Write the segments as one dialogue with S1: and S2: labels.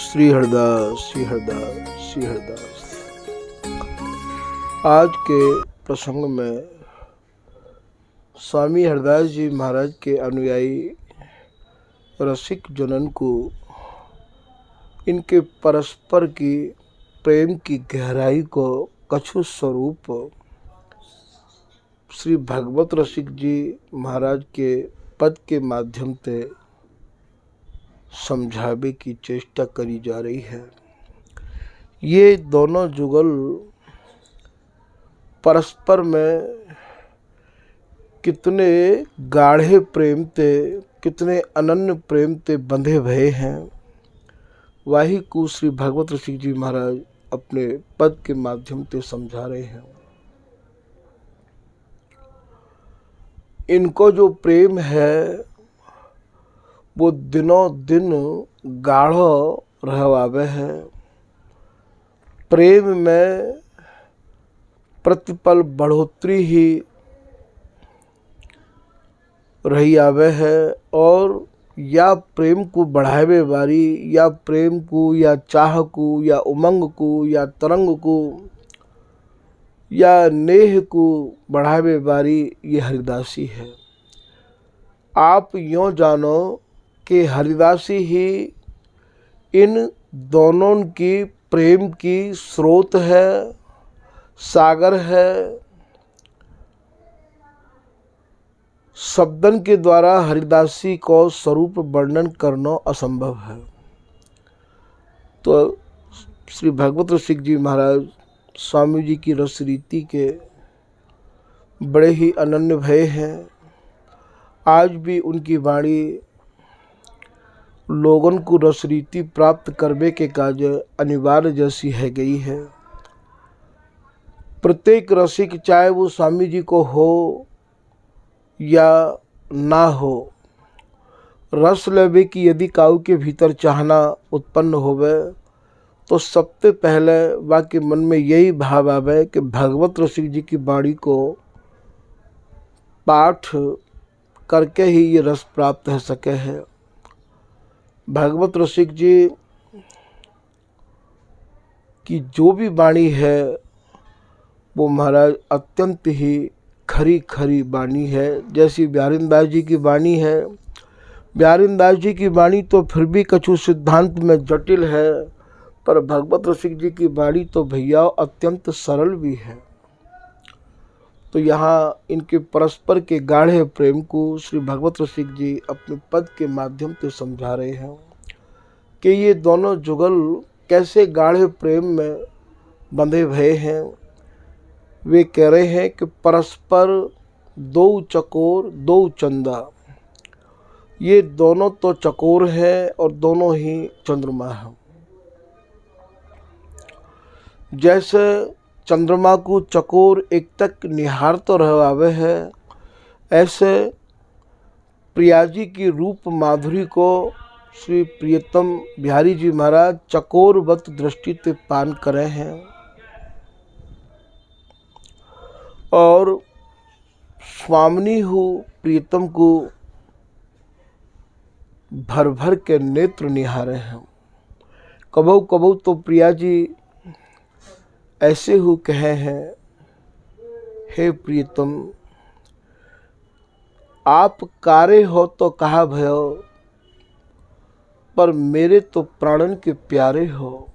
S1: श्री हरदास श्री हरदास श्री हरदास। आज के प्रसंग में स्वामी हरदास जी महाराज के अनुयायी रसिक जनन को इनके परस्पर की प्रेम की गहराई को कछु स्वरूप श्री भगवत रसिक जी महाराज के पद के माध्यम से समझावे की चेष्टा करी जा रही है। ये दोनों जुगल परस्पर में कितने गाढ़े प्रेम ते, कितने अनन्य प्रेम ते बंधे भये हैं, वही को श्री भगवत रसिक जी महाराज अपने पद के माध्यम से समझा रहे हैं। इनको जो प्रेम है वो दिनों दिन गाढ़ो रहवावे है। प्रेम में प्रतिपल बढ़ोतरी ही रही आवे है और या प्रेम को बढ़ावे वाली या प्रेम को या चाह को या उमंग को या तरंग को या नेह को बढ़ावे वाली ये हरिदासी है। आप यों जानो कि हरिदासी ही इन दोनों की प्रेम की स्रोत है, सागर है। शब्दन के द्वारा हरिदासी को स्वरूप वर्णन करना असंभव है। तो श्री भगवत रसिक जी महाराज स्वामी जी की रस रीति के बड़े ही अनन्य भय हैं। आज भी उनकी वाणी लोगों को रस रीति प्राप्त करने के कार्य अनिवार्य जैसी है गई है। प्रत्येक रसिक चाहे वो स्वामी जी को हो या ना हो, रस लेवे की यदि काऊ के भीतर चाहना उत्पन्न होवे तो सबसे पहले वाके मन में यही भाव आवे कि भगवत रसिक जी की वाणी को पाठ करके ही ये रस प्राप्त हो सके है। भगवत रसिक जी की जो भी वाणी है वो महाराज अत्यंत ही खरी खरी वाणी है। जैसी ब्यारिंदास जी की वाणी है, ब्यारिंदास जी की वाणी तो फिर भी कछु सिद्धांत में जटिल है, पर भगवत रसिक जी की वाणी तो भैया अत्यंत सरल भी है। तो यहाँ इनके परस्पर के गाढ़े प्रेम को श्री भगवत रसिक जी अपने पद के माध्यम से समझा रहे हैं कि ये दोनों जुगल कैसे गाढ़े प्रेम में बंधे भये हैं। वे कह रहे हैं कि परस्पर दो चकोर दो चंदा, ये दोनों तो चकोर हैं और दोनों ही चंद्रमा हैं। जैसे चंद्रमा को चकोर एक तक निहार तो रहवावे है, ऐसे प्रियाजी की रूप माधुरी को श्री प्रियतम बिहारी जी महाराज चकोरवत दृष्टि से पान करे हैं और स्वामिनी हो प्रियतम को भर भर के नेत्र निहारे हैं। कबहू कबहू तो प्रिया जी ऐसे हो कहे हैं, हे प्रियतम आप कारे हो तो कहा भयो, पर मेरे तो प्राणन के प्यारे हो।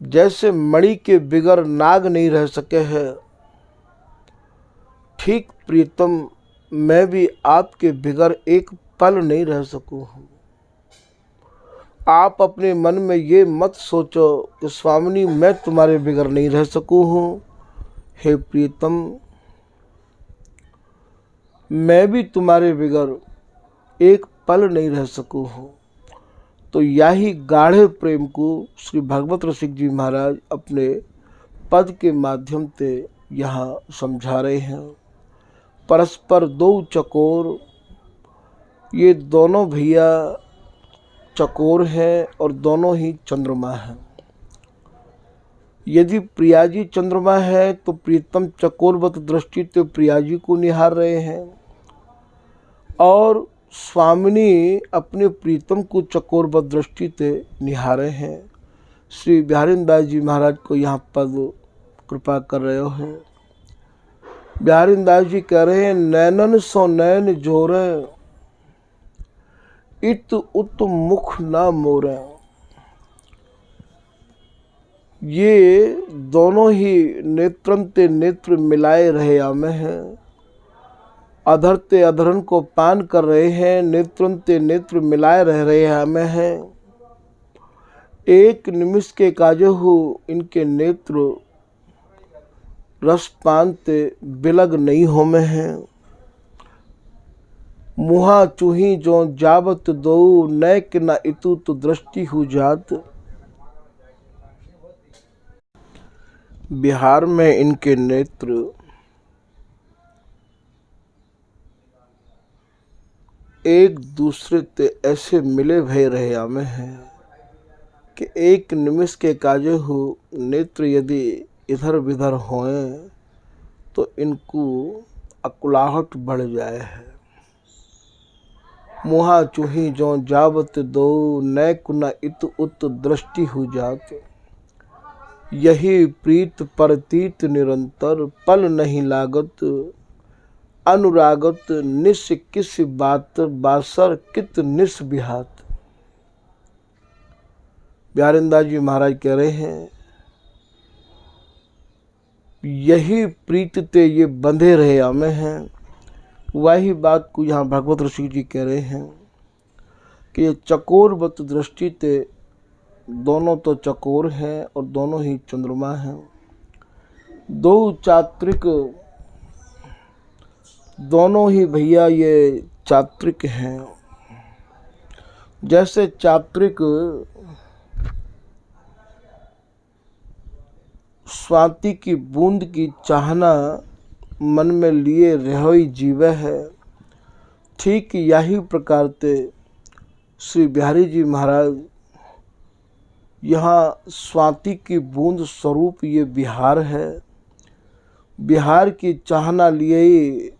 S1: जैसे मणि के बिगर नाग नहीं रह सके हैं, ठीक प्रियतम मैं भी आपके बिगर एक पल नहीं रह सकूं हूँ। आप अपने मन में ये मत सोचो कि स्वामिनी मैं तुम्हारे बिगर नहीं रह सकूं हूँ। हे प्रियतम मैं भी तुम्हारे बिगर एक पल नहीं रह सकूं हूँ। तो यही गाढ़े प्रेम को श्री भगवत रसिक जी महाराज अपने पद के माध्यम से यहाँ समझा रहे हैं। परस्पर दो चकोर, ये दोनों भैया चकोर हैं और दोनों ही चंद्रमा हैं। यदि प्रियाजी चंद्रमा है तो प्रीतम चकोरवत दृष्टि तो प्रियाजी को निहार रहे हैं और स्वामिनी अपने प्रीतम को चकोर दृष्टि से निहारे हैं। श्री बिहारीदास जी महाराज को यहाँ पर कृपा कर रहे हैं। बिहारीदास जी कह रहे हैं, नैनन सो नैन जोरे, इत उत मुख ना मोरे। ये दोनों ही नेत्रन ते नेत्र मिलाए रहे आमे हैं। अधर ते अधरन को पान कर रहे हैं, नेत्रन ते नेत्र मिलाए रह रहे हमें हैं। एक निमिष के काजहु इनके नेत्र रस पान ते बिलग नहीं होमे हैं। मुहा चूही जो जावत दो, नैक न इतु तो दृष्टि हो जात। बिहार में इनके नेत्र एक दूसरे ते ऐसे मिले भय रहे आमे हैं कि एक निमिष के काजे हो नेत्र यदि इधर विधर होए तो इनको अकुलाहट बढ़ जाए है। मुहा चूही जो जावत दो, नैक न इत उत दृष्टि हो जात। यही प्रीत परतीत निरंतर, पल नहीं लागत अनुरागत। निस किस बात बासर कित निस बिहात। बिहारीदास जी महाराज कह रहे हैं, यही प्रीत ते ये बंधे रहे हमें हैं। वही बात को यहाँ भगवत ऋषि जी कह रहे हैं कि ये चकोरवत दृष्टि ते दोनों तो चकोर हैं और दोनों ही चंद्रमा हैं। दो चात्रिक, दोनों ही भैया ये चात्रिक हैं। जैसे चात्रिक स्वाति की बूंद की चाहना मन में लिए रहोई जीवे है, ठीक यही प्रकार से श्री बिहारी जी महाराज यहाँ स्वाति की बूंद स्वरूप ये बिहार है। बिहार की चाहना लिए,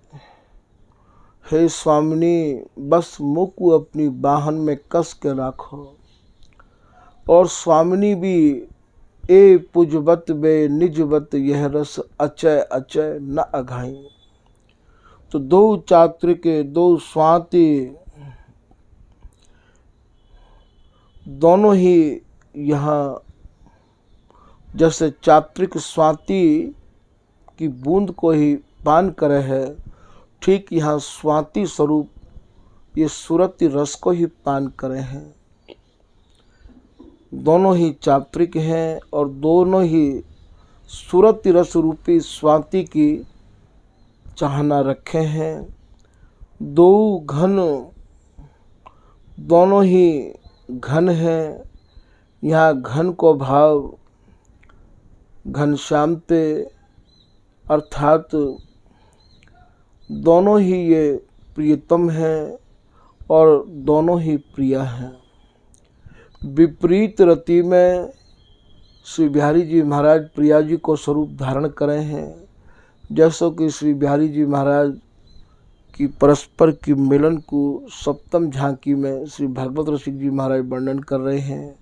S1: हे स्वामिनी बस मुख अपनी बाहन में कस के रखो। और स्वामिनी भी ए पुजबत बे निजबत, यह रस अचय अचय न अघाई। तो दो चात्रिक, दो स्वाति, दोनों ही यहाँ जैसे चात्रिक स्वाति की बूंद को ही पान करे है, ठीक यहाँ स्वाति स्वरूप ये सुरति रस को ही पान करे हैं। दोनों ही चात्रिक हैं और दोनों ही सुरति रस रूपी स्वाति की चाहना रखे हैं। दो घन, दोनों ही घन हैं। यहाँ घन को भाव घनश्याम पे, अर्थात दोनों ही ये प्रियतम हैं और दोनों ही प्रिय हैं। विपरीत रति में श्री बिहारी जी महाराज प्रिया जी को स्वरूप धारण करे हैं। जैसो कि श्री बिहारी जी महाराज की परस्पर की मिलन को सप्तम झांकी में श्री भगवत रसिक जी महाराज वर्णन कर रहे हैं।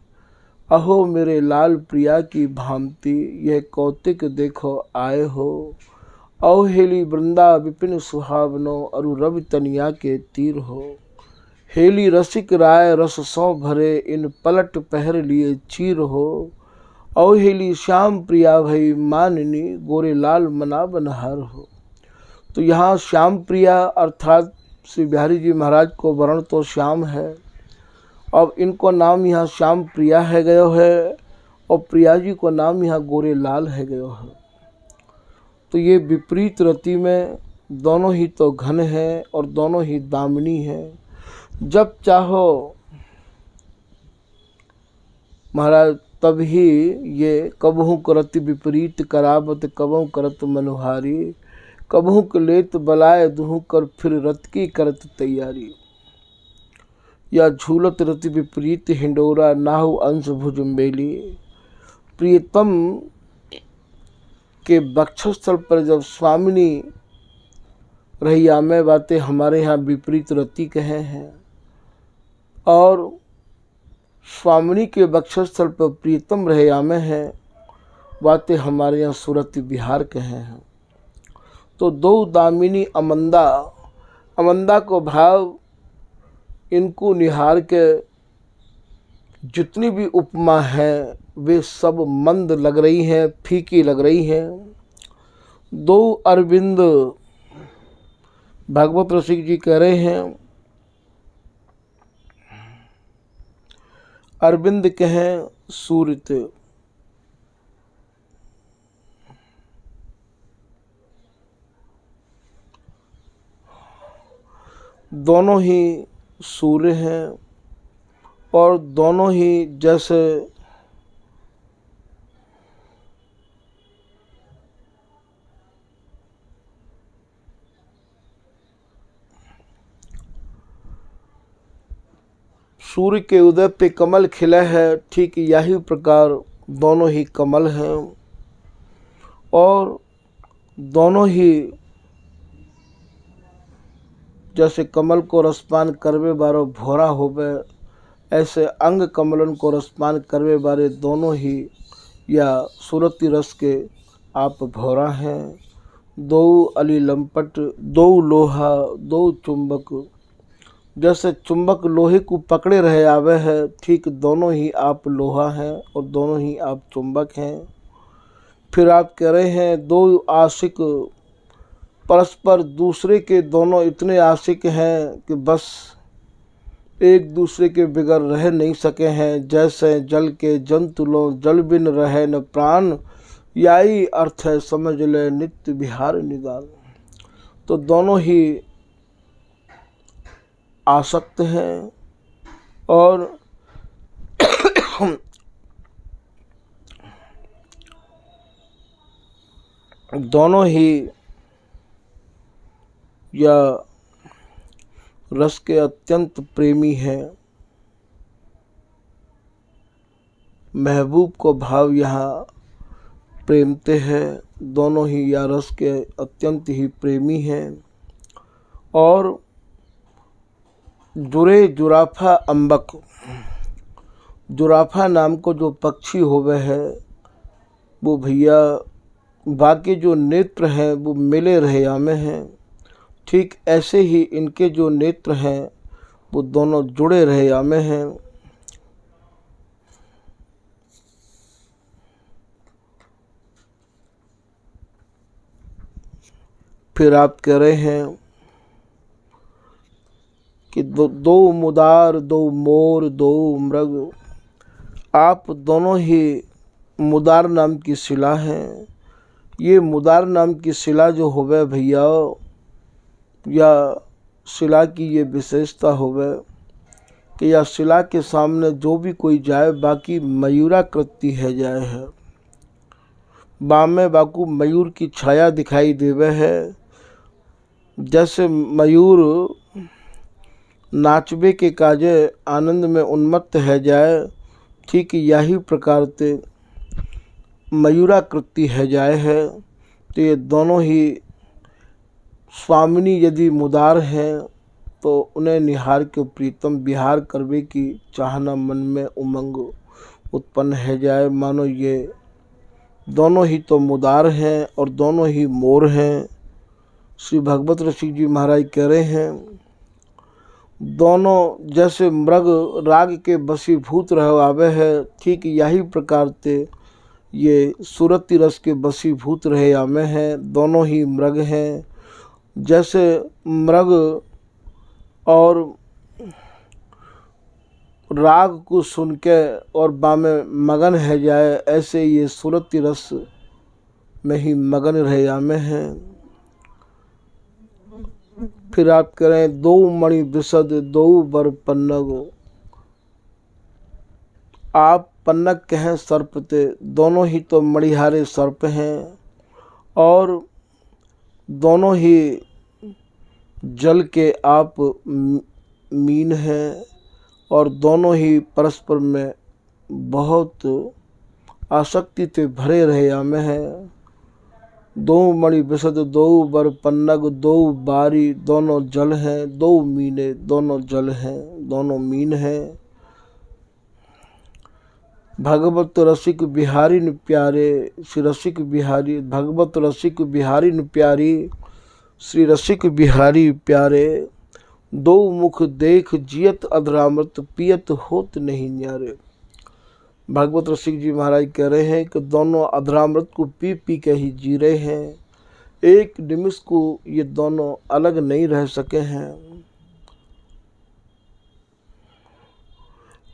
S1: अहो मेरे लाल प्रिया की भांति, यह कौतिक देखो आए हो। अवहेली वृंदा विपिन सुहावनो, अरु रवि तनिया के तीर हो। हेली रसिक राय रस सौ भरे, इन पलट पहर लिए चीर हो। अवहेली श्याम प्रिया भई माननी, गोरे लाल मना बनहार हो। तो यहाँ श्याम प्रिया अर्थात श्री बिहारी जी महाराज को वर्ण तो श्याम है, अब इनको नाम यहाँ श्याम प्रिया है गयो है और प्रिया जी को नाम यहाँ गोरे लाल है गयो है। तो ये विपरीत रति में दोनों ही तो घन हैं और दोनों ही दामिनी हैं। जब चाहो महाराज तब ही ये कबहू करत विपरीत करावत, कबहू करत मनोहारी। कबहू के लेत बलाए दुहू कर, फिर रत की करत तैयारी। या झूलत रति विपरीत हिंडोरा, नाहु अंश भुज मेली। प्रियतम के वक्षस्थल पर जब स्वामिनी रहिया में बातें हमारे यहाँ विपरीत रति कहे हैं, और स्वामिनी के वक्षस्थल पर प्रीतम रहिया में है बातें हमारे यहाँ सूरत बिहार कहे हैं। तो दो दामिनी अमंदा, अमंदा को भाव, इनको निहार के जितनी भी उपमा है वे सब मंद लग रही हैं, फीकी लग रही हैं। दो अरविंद, भागवत रसिक जी कह रहे हैं, अरविंद कहें सूरत, दोनों ही सूर्य हैं और दोनों ही जैसे सूर्य के उदय पे कमल खिला है, ठीक यही प्रकार दोनों ही कमल हैं और दोनों ही जैसे कमल को रसपान करवे बारो भोरा होवे, ऐसे अंग कमलन को रसपान करवे बारे दोनों ही या सूरती रस के आप भोरा हैं। दो अली लंपट, दो लोहा, दो चुंबक, जैसे चुंबक लोहे को पकड़े रहे आवे है, ठीक दोनों ही आप लोहा हैं और दोनों ही आप चुंबक हैं। फिर आप कह रहे हैं दो आशिक परस्पर दूसरे के दोनों इतने आशिक हैं कि बस एक दूसरे के बिगर रह नहीं सके हैं। जैसे जल के जंतु लो जल बिन रहे न प्राण, यही अर्थ है समझ ले नित्य विहार निदान। तो दोनों ही आसक्त हैं और दोनों ही या रस के अत्यंत प्रेमी हैं। महबूब को भाव यहाँ प्रेमते हैं, दोनों ही या रस के अत्यंत ही प्रेमी हैं। और जुरे जुराफा अम्बक, जुराफा नाम को जो पक्षी होवे है वो भैया बाकी जो नेत्र हैं वो मिले रहिया में हैं, ठीक ऐसे ही इनके जो नेत्र हैं वो दोनों जुड़े रहिया में हैं। फिर आप कह रहे हैं कि दो मुदार, दो मोर, दो मृग, आप दोनों ही मुदार नाम की शिला हैं। ये मुदार नाम की शिला जो होवे भैया, या शिला की ये विशेषता होवे कि या शिला के सामने जो भी कोई जाए बाकी मयूराकृति है जाए है, बामे बाकू मयूर की छाया दिखाई देवे है। जैसे मयूर नाचबे के काजे आनंद में उन्मत्त है जाए, ठीक यही प्रकार से मयूराकृति है जाए है। तो ये दोनों ही स्वामिनी यदि मुदार हैं तो उन्हें निहार के प्रीतम विहार करवे की चाहना मन में उमंग उत्पन्न है जाए। मानो ये दोनों ही तो मुदार हैं और दोनों ही मोर हैं। श्री भगवत ऋषि जी महाराज कह रहे हैं दोनों जैसे मृग राग के बसीभूत रह आवे है, ठीक यही प्रकार से ये सूरती रस के बसीभूत रहे आमे हैं। दोनों ही मृग हैं। जैसे मृग और राग को सुन के और बामे मगन है जाए, ऐसे ये सूरती रस में ही मगन रहे आमे हैं। फिर आप कह रहे हैं दो मणि विशद, दो बर पन्नग, आप पन्नग कहें सर्प ते, दोनों ही तो मणिहारे सर्प हैं और दोनों ही जल के आप मीन हैं और दोनों ही परस्पर में बहुत आसक्ति से भरे रहे आमे हैं। दो मणि बिसद दो बर पन्नग, दो बारी दोनों जल हैं, दो मीने दोनों जल हैं, दोनों मीन हैं। भगवत रसिक बिहारी न प्यारे, श्री रसिक बिहारी, भगवत रसिक बिहारी न प्यारी, श्री रसिक बिहारी प्यारे। दो मुख देख जियत अधरामृत, पियत होत नहीं न्यारे। भागवत रसिक जी महाराज कह रहे हैं कि दोनों अधरामृत को पी पी के ही जी रहे हैं, एक निमिष को ये दोनों अलग नहीं रह सके हैं।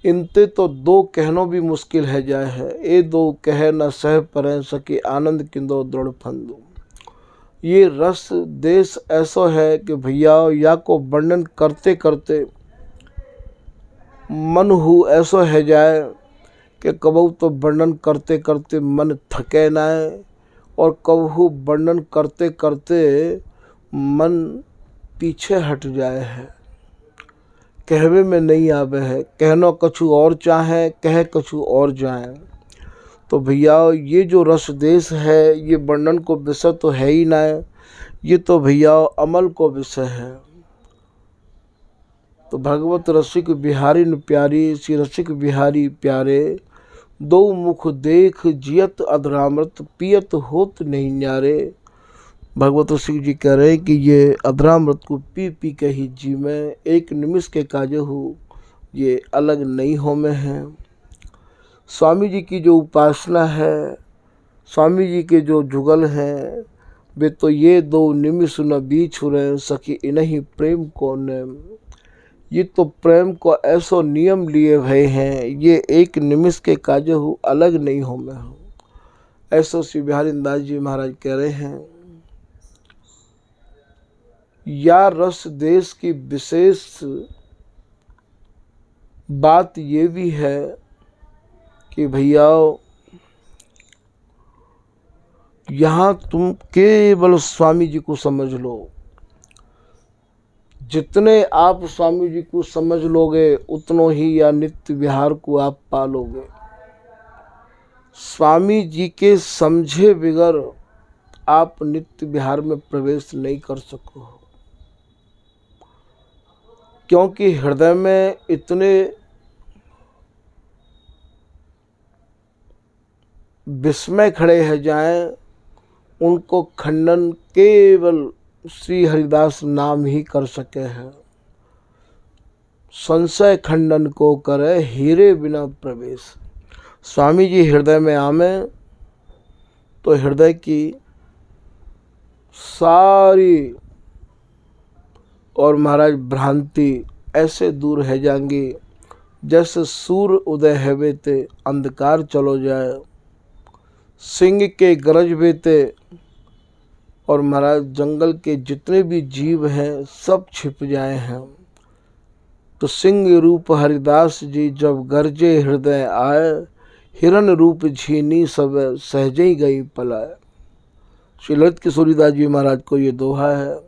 S1: इनते तो दो कहनो भी मुश्किल है जाए है, ए दो कह न सह पर सके, आनंद किंदो दृढ़ फंदो। ये रस देश ऐसा है कि भैया या को वर्णन करते करते मन हु ऐसा है जाए कि कबहू तो वर्णन करते करते मन थके नाए, और कबहू वर्णन करते करते मन पीछे हट जाए है, कहवे में नहीं आवे है, कहनो कछु और चाहे, कह कछु और जाए। तो भैया ये जो रस देश है ये वर्णन को विषय तो है ही ना, ये तो भैया अमल को विषय है। तो भगवत रसिक बिहारी न प्यारी, श्री रसिक बिहारी प्यारे। दो मुख देख जियत अधरामृत, पियत होत नहीं न्यारे। भगवत रसिक जी कह रहे हैं कि ये अधरामृत को पी पी के ही जी में, एक निमिष के काजे हो ये अलग नहीं हो में है। स्वामी जी की जो उपासना है, स्वामी जी के जो जुगल हैं, वे तो ये दो निमिष न बीच रहे सखी इन्हीं प्रेम को ने। ये तो प्रेम को ऐसो नियम लिए भय हैं, ये एक निमिष के काजे हो अलग नहीं हो में हो। ऐसो श्री बिहारी दास जी महाराज कह रहे हैं। या रस देश की विशेष बात ये भी है कि भैया यहाँ तुम केवल स्वामी जी को समझ लो, जितने आप स्वामी जी को समझ लोगे उतनो ही या नित्य विहार को आप पालोगे। स्वामी जी के समझे बिगर आप नित्य विहार में प्रवेश नहीं कर सको, क्योंकि हृदय में इतने विस्मय खड़े हैं जाएं, उनको खंडन केवल श्री हरिदास नाम ही कर सके हैं। संशय खंडन को करे हीरे बिना प्रवेश। स्वामी जी हृदय में आमे तो हृदय की सारी और महाराज भ्रांति ऐसे दूर है जाएंगी जैसे सूर्य उदय है ते अंधकार चलो जाए, सिंह के गरज बेते और महाराज जंगल के जितने भी जीव हैं सब छिप जाए हैं। तो सिंह रूप हरिदास जी जब गरजे हृदय आए, हिरण रूप झीनी सब सहजे ही गई पलाए। श्री ललित किशोरीदास जी महाराज को ये दोहा है।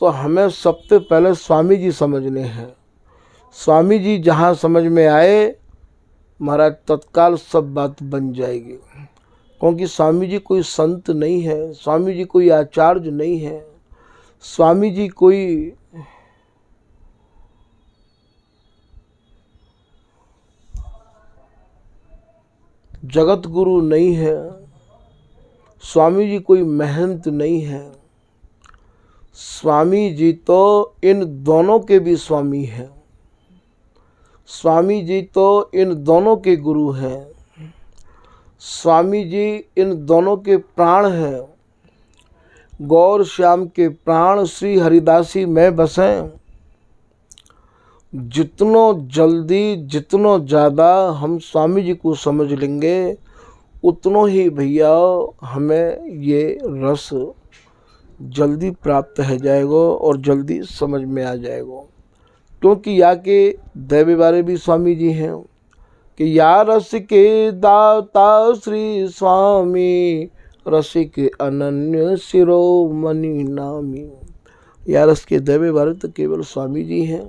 S1: तो हमें सबसे पहले स्वामी जी समझने हैं। स्वामी जी जहाँ समझ में आए महाराज तत्काल सब बात बन जाएगी, क्योंकि स्वामी जी कोई संत नहीं है, स्वामी जी कोई आचार्य नहीं है, स्वामी जी कोई जगत गुरु नहीं है, स्वामी जी कोई महंत नहीं है। स्वामी जी तो इन दोनों के भी स्वामी हैं, स्वामी जी तो इन दोनों के गुरु हैं, स्वामी जी इन दोनों के प्राण हैं। गौर श्याम के प्राण श्री हरिदासी में बसें। जितनो जल्दी जितनो ज़्यादा हम स्वामी जी को समझ लेंगे उतनो ही भैया हमें ये रस जल्दी प्राप्त है जाएगा और जल्दी समझ में आ जाएगा। क्योंकि या के दैवी बारे भी स्वामी जी हैं कि या रस के दाता श्री स्वामी, रसिक अनन्य शिरोमणि नामी। या रस के दैवी बारे तो केवल स्वामी जी हैं।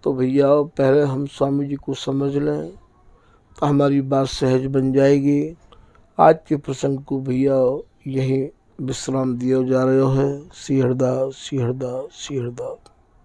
S1: तो भैया पहले हम स्वामी जी को समझ लें तो हमारी बात सहज बन जाएगी। आज के प्रसंग को भैया यही विश्राम दिया जा रहा है। श्री हरदास, श्री हरदास, श्री हरदास।